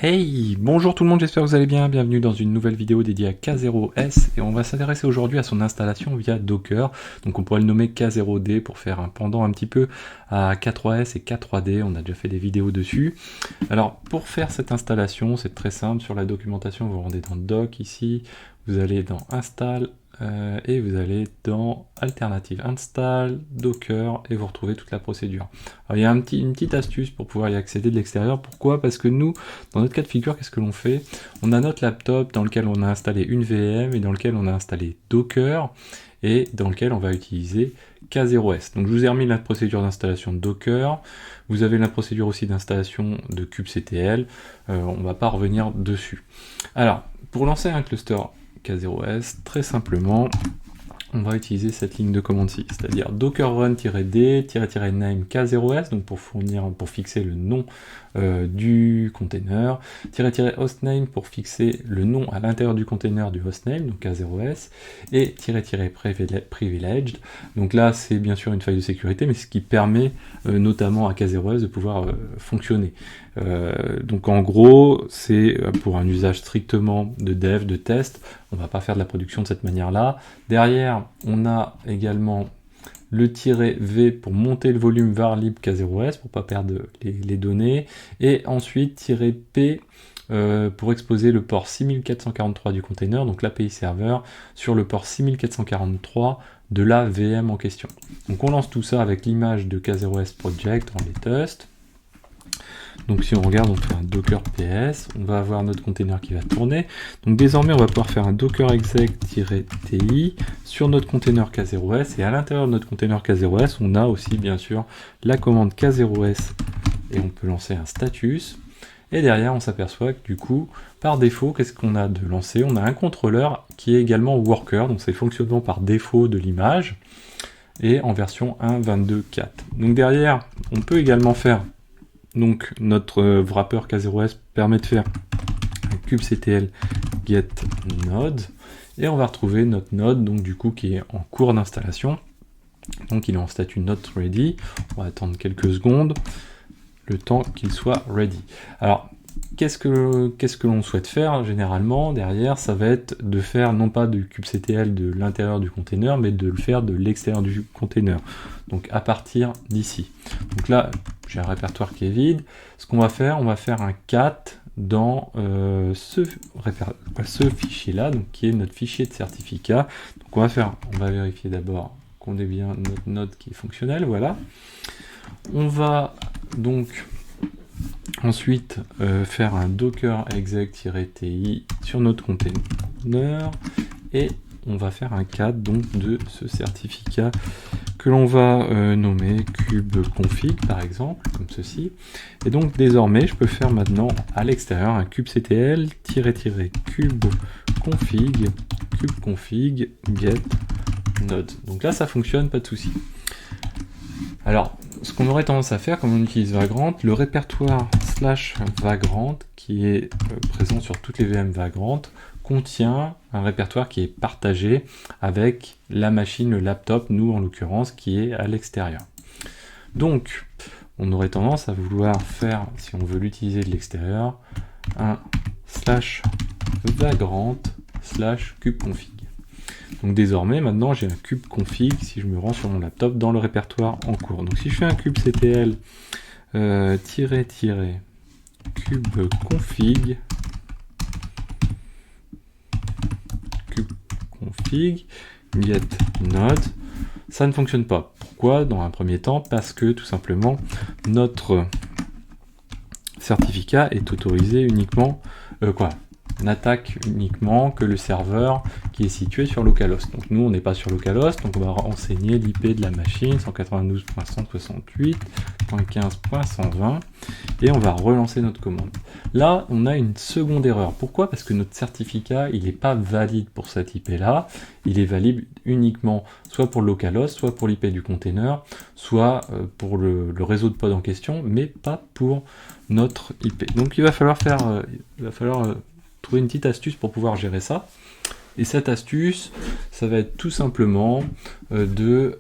Hey, bonjour tout le monde, j'espère que vous allez bien, bienvenue dans une nouvelle vidéo dédiée à K0S et on va s'intéresser aujourd'hui à son installation via Docker, donc on pourrait le nommer K0D pour faire un pendant un petit peu à K3S et K3D, on a déjà fait des vidéos dessus. Alors pour faire cette installation, c'est très simple, sur la documentation vous rendez dans Doc ici, vous allez dans Install, et vous allez dans Alternative Install, Docker, et vous retrouvez toute la procédure. Alors il y a une petite astuce pour pouvoir y accéder de l'extérieur. Pourquoi? Parce que nous, dans notre cas de figure, qu'est-ce que l'on fait? On a notre laptop dans lequel on a installé une VM, et dans lequel on a installé Docker, et dans lequel on va utiliser K0S. Donc je vous ai remis la procédure d'installation de Docker, vous avez la procédure aussi d'installation de kubectl, on ne va pas revenir dessus. Alors, pour lancer un cluster K0S, très simplement, on va utiliser cette ligne de commande-ci, c'est-à-dire docker run-d-name K0S, donc pour fixer le nom du container, --hostname pour fixer le nom à l'intérieur du container du hostname, donc K0S, et --privileged, donc là c'est bien sûr une faille de sécurité, mais ce qui permet notamment à K0S de pouvoir fonctionner. Donc en gros, c'est pour un usage strictement de dev, de test, on va pas faire de la production de cette manière-là. Derrière, on a également le -v pour monter le volume var lib K0S, pour pas perdre les données, et ensuite -p pour exposer le port 6443 du container, donc l'API serveur, sur le port 6443 de la VM en question. Donc on lance tout ça avec l'image de K0S project en latest. Donc si on regarde, on fait un docker ps, on va avoir notre container qui va tourner. Donc désormais, on va pouvoir faire un docker exec-ti sur notre container K0S, et à l'intérieur de notre container K0S, on a aussi bien sûr la commande K0S, et on peut lancer un status. Et derrière, on s'aperçoit que du coup, par défaut, qu'est-ce qu'on a de lancé? On a un contrôleur qui est également worker, donc c'est le fonctionnement par défaut de l'image, et en version 1.22.4. Donc derrière, on peut également faire, donc notre wrapper K0S permet de faire un kubectl get node, et on va retrouver notre node, donc du coup qui est en cours d'installation, donc il est en statut not ready. On va attendre quelques secondes, le temps qu'il soit ready. Alors qu'est-ce que l'on souhaite faire généralement derrière? Ça va être de faire non pas du kubectl de l'intérieur du container, mais de le faire de l'extérieur du container, donc à partir d'ici. Donc là, j'ai un répertoire qui est vide. Ce qu'on va faire, on va faire un cat dans ce fichier-là, donc qui est notre fichier de certificat. Donc on va vérifier d'abord qu'on ait bien notre node qui est fonctionnel, voilà. On va donc ensuite faire un docker exec-ti sur notre container, et on va faire un cat donc de ce certificat que l'on va nommer kubeconfig par exemple, comme ceci. Et donc désormais, je peux faire maintenant à l'extérieur un kubectl-kubectl get node. Donc là, ça fonctionne, pas de souci. Alors, ce qu'on aurait tendance à faire, comme on utilise Vagrant, le répertoire /Vagrant, qui est présent sur toutes les VM Vagrant, contient un répertoire qui est partagé avec la machine, le laptop, nous en l'occurrence, qui est à l'extérieur. Donc, on aurait tendance à vouloir faire, si on veut l'utiliser de l'extérieur, un /Vagrant/kubeconfig. Donc désormais, maintenant, j'ai un kubeconfig si je me rends sur mon laptop dans le répertoire en cours. Donc si je fais un kubectl kubeconfig get node, ça ne fonctionne pas. Pourquoi? Dans un premier temps, parce que tout simplement, notre certificat est autorisé uniquement, n'attaque uniquement que le serveur qui est situé sur localhost. Donc nous on n'est pas sur localhost, donc on va renseigner l'IP de la machine 192.168.15.120, et on va relancer notre commande. Là on a une seconde erreur. Pourquoi? Parce que notre certificat il n'est pas valide pour cette IP là, il est valide uniquement soit pour le localhost, soit pour l'IP du container, soit pour le réseau de pod en question, mais pas pour notre IP. Donc il va falloir trouver une petite astuce pour pouvoir gérer ça. Et cette astuce, ça va être tout simplement de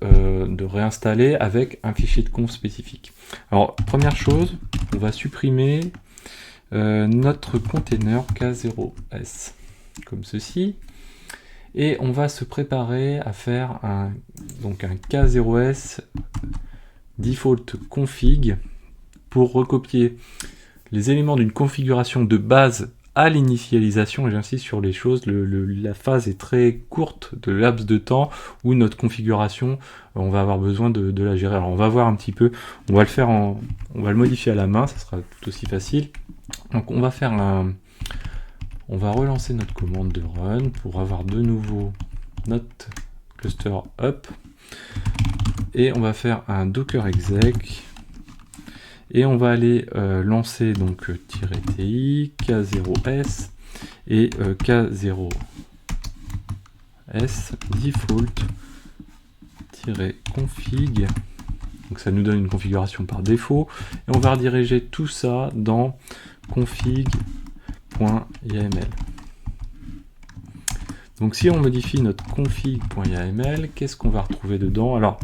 réinstaller avec un fichier de conf spécifique. Alors, première chose, on va supprimer notre container K0S, comme ceci. Et on va se préparer à faire un K0S default config pour recopier les éléments d'une configuration de base à l'initialisation, et j'insiste sur les choses, la phase est très courte de laps de temps où notre configuration, on va avoir besoin de la gérer. Alors on va voir un petit peu, on va le modifier à la main, ça sera tout aussi facile. Donc on va faire on va relancer notre commande de run pour avoir de nouveau notre cluster up, et on va faire un docker exec. Et on va aller lancer donc -ti, K0S et K0S default-config. Donc ça nous donne une configuration par défaut. Et on va rediriger tout ça dans config.yaml. Donc si on modifie notre config.yaml, qu'est-ce qu'on va retrouver dedans? Alors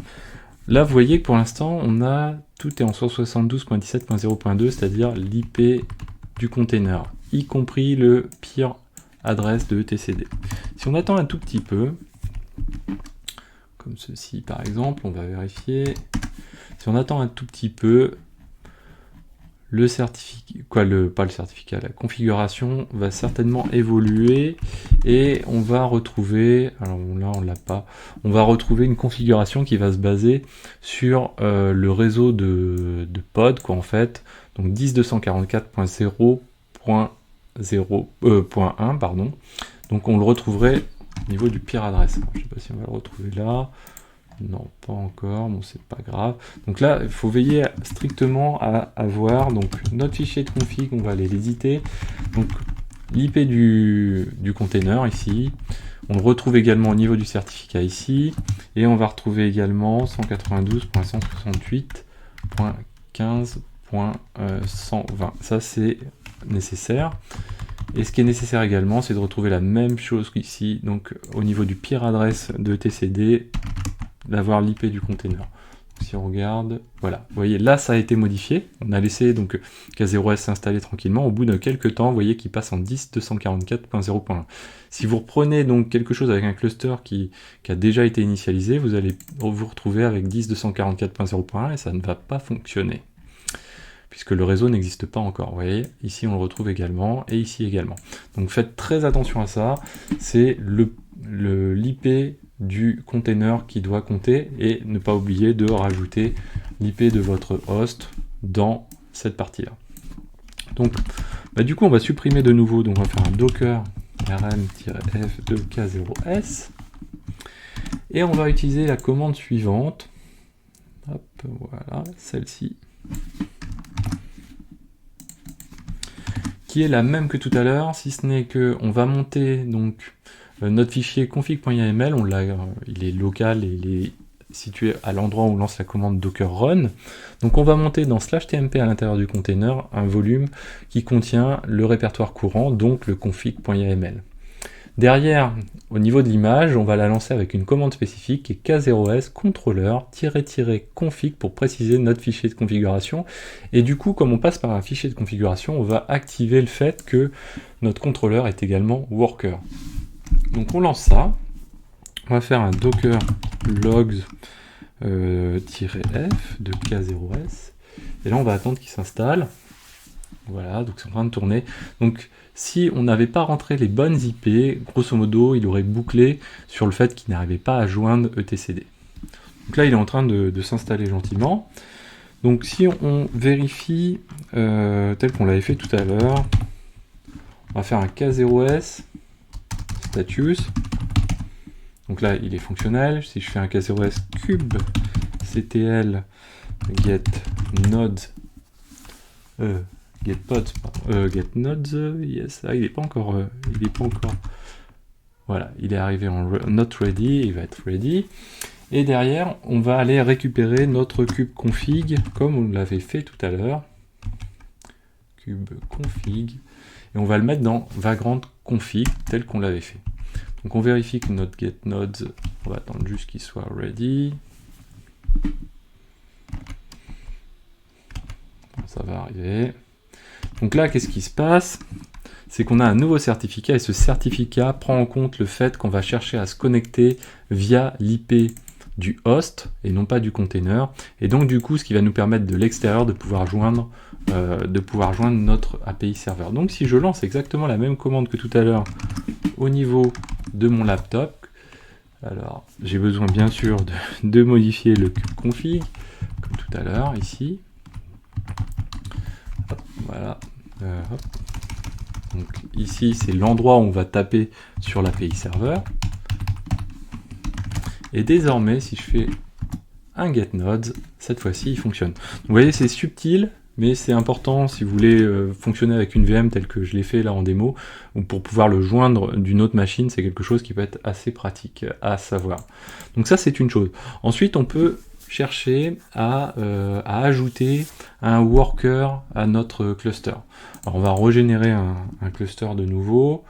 là, vous voyez que pour l'instant, tout est en 172.17.0.2, c'est-à-dire l'IP du container, y compris le pire adresse de etcd. Si on attend un tout petit peu, comme ceci par exemple, on va vérifier. Si on attend un tout petit peu, le certificat, la configuration va certainement évoluer et on va retrouver, alors là on l'a pas, on va retrouver une configuration qui va se baser sur le réseau de pod, en fait, donc 10.240.0.1, pardon. Donc on le retrouverait au niveau du pire adresse. Alors, je sais pas si on va le retrouver là. Non, pas encore, bon c'est pas grave. Donc là, il faut veiller strictement à avoir donc notre fichier de config, on va aller l'éditer. Donc l'IP du container ici. On le retrouve également au niveau du certificat ici. Et on va retrouver également 192.168.15.120. Ça c'est nécessaire. Et ce qui est nécessaire également, c'est de retrouver la même chose qu'ici, donc au niveau du pire adresse de etcd, d'avoir l'IP du container. Si on regarde, voilà, vous voyez, là ça a été modifié, on a laissé donc K0S s'installer tranquillement, au bout de quelques temps, vous voyez qu'il passe en 10.244.0.1. Si vous reprenez donc quelque chose avec un cluster qui a déjà été initialisé, vous allez vous retrouver avec 10.244.0.1 et ça ne va pas fonctionner, puisque le réseau n'existe pas encore. Vous voyez, ici on le retrouve également, et ici également. Donc faites très attention à ça, c'est l'IP du container qui doit compter, et ne pas oublier de rajouter l'IP de votre host dans cette partie-là. Donc, du coup, on va supprimer de nouveau, donc on va faire un docker rm-f de k0s, et on va utiliser la commande suivante. Hop, voilà, celle-ci, qui est la même que tout à l'heure, si ce n'est que on va monter donc notre fichier config.yaml, il est local et il est situé à l'endroit où on lance la commande docker run. Donc on va monter dans /tmp à l'intérieur du container un volume qui contient le répertoire courant, donc le config.yaml. Derrière, au niveau de l'image, on va la lancer avec une commande spécifique qui est k0s contrôleur-config pour préciser notre fichier de configuration. Et du coup, comme on passe par un fichier de configuration, on va activer le fait que notre contrôleur est également worker. Donc on lance ça, on va faire un docker logs-f de k0s, et là on va attendre qu'il s'installe. Voilà, donc c'est en train de tourner. Donc si on n'avait pas rentré les bonnes IP, grosso modo il aurait bouclé sur le fait qu'il n'arrivait pas à joindre etcd. Donc là il est en train de s'installer gentiment. Donc si on vérifie tel qu'on l'avait fait tout à l'heure, on va faire un k0s status. Donc là, il est fonctionnel. Si je fais un k0s cube ctl get nodes, get nodes, yes, il est pas encore, voilà, il est arrivé en not ready, il va être ready. Et derrière, on va aller récupérer notre cube config comme on l'avait fait tout à l'heure. Cube config. Et on va le mettre dans vagrant config tel qu'on l'avait fait. Donc on vérifie que notre get nodes, on va attendre juste qu'il soit ready. Ça va arriver. Donc là, qu'est-ce qui se passe? C'est qu'on a un nouveau certificat et ce certificat prend en compte le fait qu'on va chercher à se connecter via l'IP du host et non pas du container. Et donc du coup, ce qui va nous permettre de l'extérieur de pouvoir joindre notre API serveur. Donc si je lance exactement la même commande que tout à l'heure au niveau de mon laptop, alors j'ai besoin bien sûr de modifier le config comme tout à l'heure ici. Hop, voilà. Hop. Donc ici, c'est l'endroit où on va taper sur l'API serveur. Et désormais, si je fais un getNodes, cette fois-ci, il fonctionne. Donc, vous voyez, c'est subtil, mais c'est important si vous voulez fonctionner avec une VM telle que je l'ai fait là en démo, ou pour pouvoir le joindre d'une autre machine, c'est quelque chose qui peut être assez pratique à savoir. Donc ça, c'est une chose. Ensuite, on peut chercher à ajouter un worker à notre cluster. Alors on va régénérer un cluster de nouveau.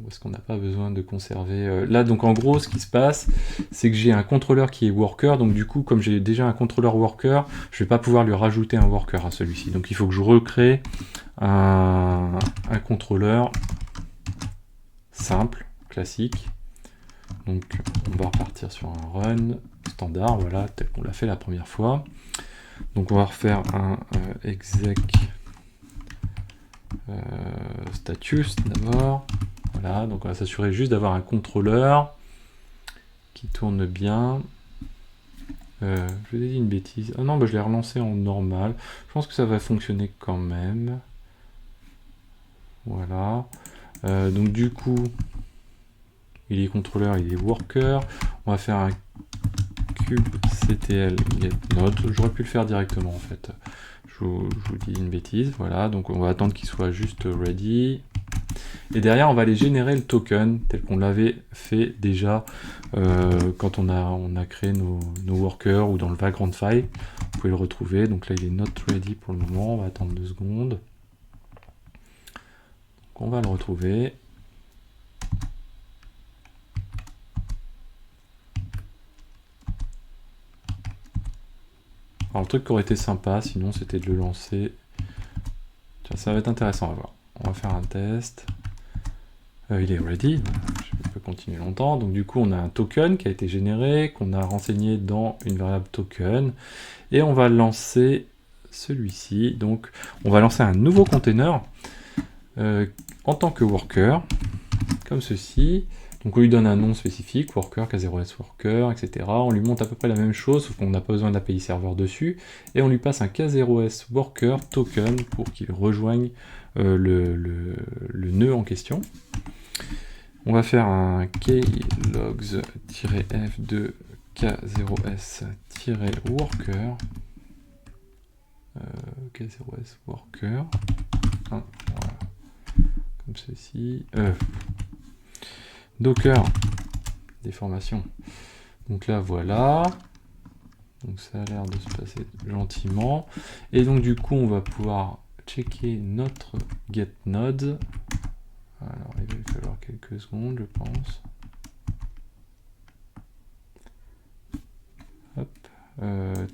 Est-ce qu'on n'a pas besoin de conserver là, donc en gros, ce qui se passe, c'est que j'ai un contrôleur qui est worker, donc du coup, comme j'ai déjà un contrôleur worker, je ne vais pas pouvoir lui rajouter un worker à celui-ci. Donc il faut que je recrée un contrôleur simple, classique. Donc on va repartir sur un run standard, voilà, tel qu'on l'a fait la première fois. Donc on va refaire un exec status d'abord. Voilà, donc on va s'assurer juste d'avoir un contrôleur qui tourne bien. Je vous ai dit une bêtise. Ah non, bah, je l'ai relancé en normal. Je pense que ça va fonctionner quand même. Voilà. Donc du coup, il est contrôleur, il est worker. On va faire un kubectl getNode. J'aurais pu le faire directement en fait. Je vous dis une bêtise. Voilà, donc on va attendre qu'il soit juste ready. Et derrière, on va aller générer le token tel qu'on l'avait fait déjà quand on a créé nos workers ou dans le Vagrant file. Vous pouvez le retrouver. Donc là, il est not ready pour le moment. On va attendre 2 secondes. Donc on va le retrouver. Alors le truc qui aurait été sympa, sinon, c'était de le lancer. Tiens, ça va être intéressant à voir. On va faire un test. Il est ready, je peux continuer longtemps. Donc du coup, on a un token qui a été généré, qu'on a renseigné dans une variable token, et on va lancer celui-ci. Donc on va lancer un nouveau container en tant que worker, comme ceci. Donc on lui donne un nom spécifique, worker, K0S worker, etc. On lui monte à peu près la même chose, sauf qu'on n'a pas besoin d'API serveur dessus. Et on lui passe un K0S worker token pour qu'il rejoigne le nœud en question. On va faire un klogs-f de K0S-worker. K0S worker. Voilà. Comme ceci. Docker. Déformation. Donc là, voilà. Donc ça a l'air de se passer gentiment. Et donc du coup, on va pouvoir checker notre getNode. Alors il va falloir quelques secondes, je pense. Hop.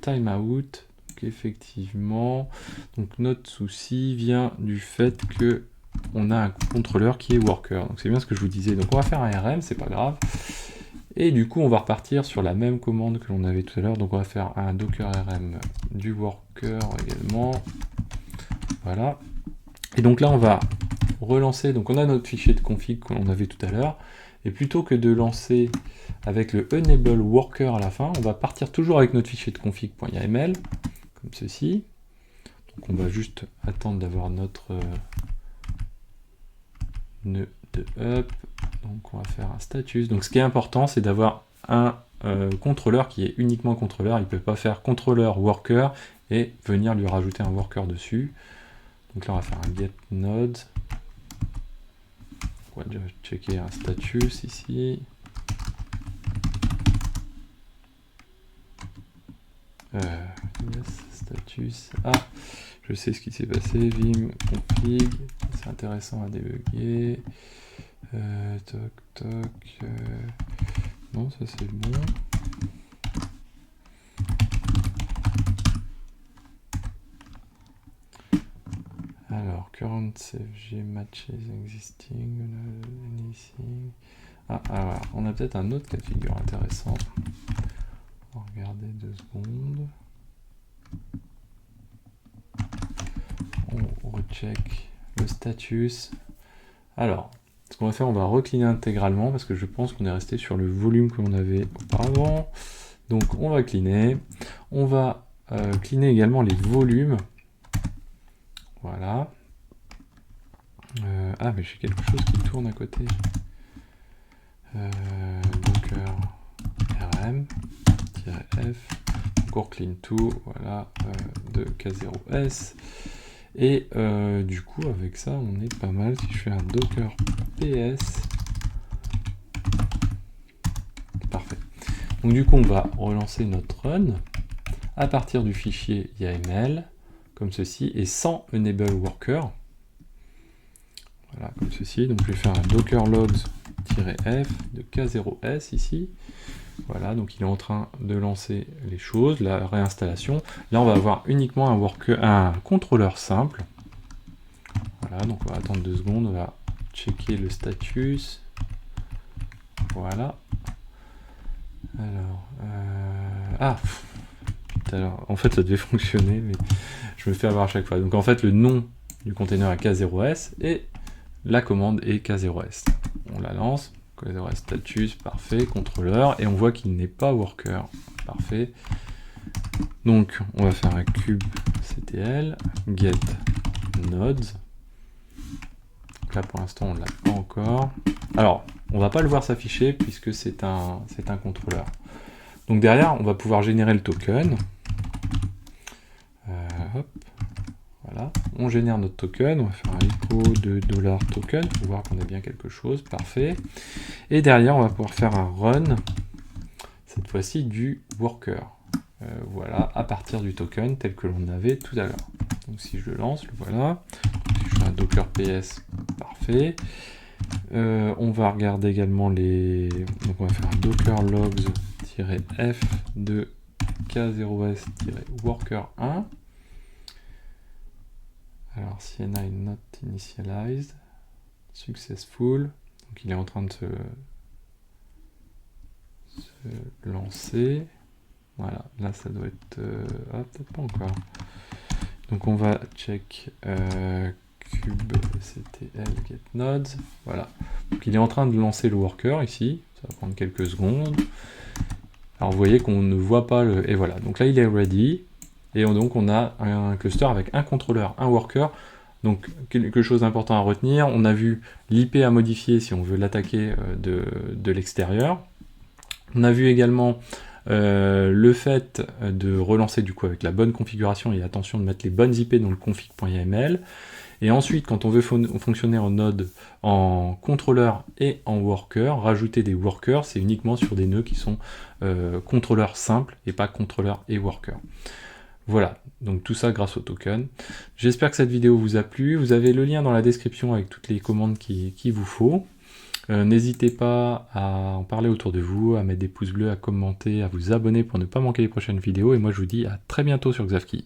Timeout. Donc effectivement, donc notre souci vient du fait que on a un contrôleur qui est worker. Donc c'est bien ce que je vous disais. Donc on va faire un RM, c'est pas grave. Et du coup, on va repartir sur la même commande que l'on avait tout à l'heure. Donc on va faire un docker rm du worker également. Voilà. Et donc là, on va relancer. Donc on a notre fichier de config qu'on avait tout à l'heure. Et plutôt que de lancer avec le enable worker à la fin, on va partir toujours avec notre fichier de config.yml, comme ceci. Donc on va juste attendre d'avoir notre nœud de up. Donc on va faire un status. Donc ce qui est important, c'est d'avoir un contrôleur qui est uniquement contrôleur. Il ne peut pas faire contrôleur worker et venir lui rajouter un worker dessus. Donc là on va faire un getNode. On va déjà checker un status ici. Yes, status. Ah, je sais ce qui s'est passé. Vim config. C'est intéressant à débugger. Toc toc. Non, ça c'est bon. current CFG matches existing, anything. Alors, on a peut-être un autre cas de figure intéressant. On va regarder 2 secondes. On recheck le status. Alors, ce qu'on va faire, on va recliner intégralement parce que je pense qu'on est resté sur le volume que l'on avait auparavant. Donc, on va cleaner. On va cleaner également les volumes. Voilà. Mais j'ai quelque chose qui tourne à côté. Docker rm-f. Encore clean tout. Voilà. De K0s. Et du coup, avec ça, on est pas mal. Si je fais un docker ps. Parfait. Donc du coup, on va relancer notre run à partir du fichier YAML, comme ceci, et sans enable worker. Voilà, comme ceci. Donc je vais faire un docker logs-f de K0s ici. Voilà, donc il est en train de lancer les choses, la réinstallation. Là, on va avoir uniquement un contrôleur simple. Voilà, donc on va attendre 2 secondes, on va checker le status. Voilà. Alors, putain, en fait, ça devait fonctionner, mais je me fais avoir à chaque fois. Donc en fait, le nom du container est K0s et la commande est K0s. On la lance. K0s status, parfait, contrôleur, et on voit qu'il n'est pas worker, parfait. Donc on va faire un kubectl get nodes. Donc là pour l'instant on ne l'a pas encore. Alors on va pas le voir s'afficher puisque c'est un contrôleur. Donc derrière on va pouvoir générer le token. Hop. Voilà, on génère notre token, on va faire un echo de $token pour voir qu'on a bien quelque chose, parfait. Et derrière, on va pouvoir faire un run, cette fois-ci du worker. Voilà, à partir du token tel que l'on avait tout à l'heure. Donc si je le lance, le voilà. Si je fais un docker ps, parfait. On va regarder également les... Donc on va faire un docker logs-f de k0s-worker1. Alors, CNI not initialized, successful, donc il est en train de se lancer. Voilà, là ça doit être... peut-être pas encore. Donc on va check kubectl get nodes. Voilà, donc il est en train de lancer le worker ici, ça va prendre quelques secondes. Alors vous voyez qu'on ne voit pas le... Et voilà, donc là il est ready. Et donc on a un cluster avec un contrôleur, un worker. Donc quelque chose d'important à retenir, on a vu l'IP à modifier si on veut l'attaquer de l'extérieur. On a vu également le fait de relancer du coup avec la bonne configuration et attention de mettre les bonnes IP dans le config.yml. Et ensuite, quand on veut fonctionner en node, en contrôleur et en worker, rajouter des workers, c'est uniquement sur des nœuds qui sont contrôleurs simples et pas contrôleur et worker. Voilà, donc tout ça grâce au token. J'espère que cette vidéo vous a plu. Vous avez le lien dans la description avec toutes les commandes qu'il vous faut. N'hésitez pas à en parler autour de vous, à mettre des pouces bleus, à commenter, à vous abonner pour ne pas manquer les prochaines vidéos. Et moi je vous dis à très bientôt sur Xavki.